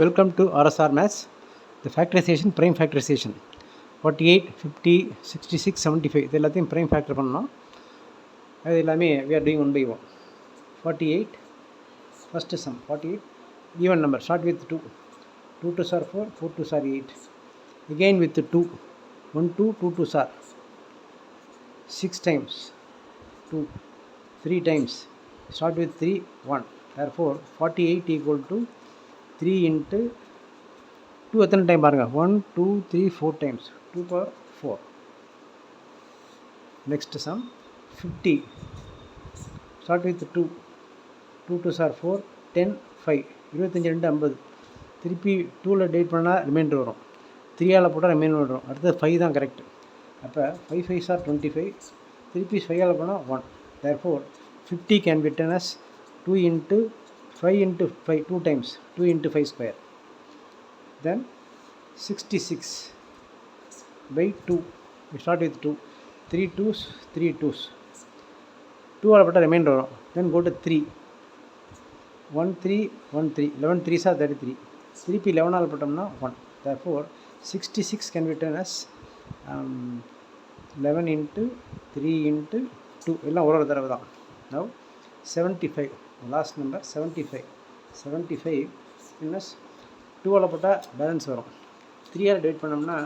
Welcome to RSR Maths. The factorization, prime factorization. 48, 50, 66, 75. இது எல்லாத்தையும் prime factor பண்ணணும். அது எல்லாமே we are doing one by one. 48, first sum, 48, even number, start with 2. 2 2s are 4, 4 2s are 8. Again with 2, 1 2, 2 2s are 6 times, 2, 3 times, start with 3, 1. Therefore, 48 equal to 3 into 2 எத்தனை time பாருங்கள் 1 2 3 4 times 2 power 4. Next sum 50, start with 2, 2 2s are 4, 10 5, 25 2 50. திருப்பி 2ல் date பண்ணால் reminder வரும், 3ஆல் போட்டால் reminder வரும், அடுத்தது 5 தான் கரெக்ட். அப்போ 5 5s are 25, திருப்பி 5ஆல் போனால் 1. Therefore 50 can be written as 2 into 5 into 5, 2 times, 2 into 5 square. Then 66 by 2, we start with 2, 3 2s, 3 2s, 2 all போட்டால் ரிமைண்டர் வரும். Then go to 3, 1 3 1 3, 11 3s are 33, திருப்பி 11 ஆல் போட்டோம்னா 1. Therefore 66 can be written as 11 into 3 into 2, எல்லாம் ஒரு தடவை தான். Now 75, last number 75, 75 minus 2 all போட்டால் balance வரும், 3ஆல் டிவைட் பண்ணோம்னா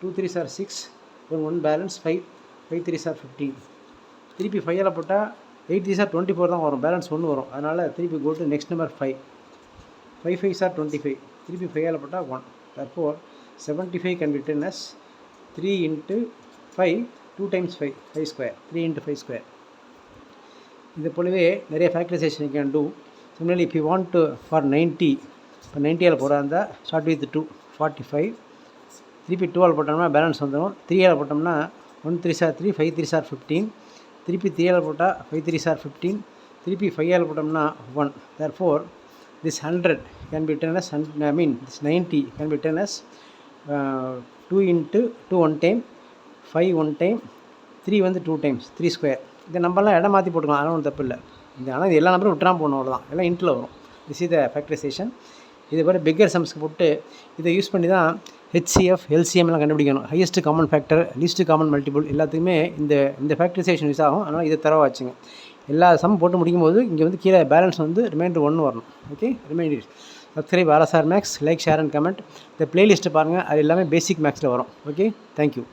2 3s are 6, 1 balance 5, 5 3s are 15, திருப்பி 5ஆல் போட்டால் 8 3s are 24 தான் வரும், பேலன்ஸ் 1 வரும். அதனால் திருப்பி go to next number 5, 5 5s are 25, திருப்பி 5ஆல் போட்டால் 1. Therefore 75 can be written as 3 into 5, 2 times 5, 5 square, 3 into 5 square. இது போலவே நிறைய factorisation you can do. Similarly, if you want to for 90, இப்போ 90ஆல் போகிறா இருந்தால் start with 2, 45, திருப்பி 2ஆல் போட்டோம்னா பேலன்ஸ் வந்துடும், 3ஆல் போட்டோம்னா 1 3s are 3, 5 3s are 15, திருப்பி 3ஆல் போட்டால் 5 3s are 15, திருப்பி 5ஆல் போட்டோம்னா 1. Therefore this 100 can be written as this 90 can be written as 2 into 2 1 time, 5 1 time, 3 வந்து 2 times, 3 square. இந்த நம்பர்லாம் இடம் மாற்றி போட்டுக்கலாம், அதெல்லாம் ஒன்றும் தப்பு இல்லை. ஆனால் இது எல்லா நம்பரும் விட்டுறாமல் போகணும், அவ்வளோதான். எல்லாம் இன்ட்டில் வரும். This is the factorisation. இது போல் பிக்கர் சம்ஸ்க்கு போட்டு இதை யூஸ் பண்ணி தான் HCF LCM எல்லாம் கண்டுபிடிக்கணும். Highest common factor, least common multiple எல்லாத்துக்குமே இந்த ஃபேக்டரைசேஷன் யூஸ் ஆகும். அதனால் இதை தரவா வச்சுங்க. எல்லா சம் போட்டு முடிக்கும்போது இங்கே வந்து கீழே பேலன்ஸ் வந்து ரிமைண்டர் 1 வரணும். Okay, reminder. Subscribe RSR Maths, like share and comment. இந்த பிளேலிஸ்ட்டை பாருங்கள், அது எல்லாமே பேசிக் மேக்ஸில் வரும். Okay, thank you.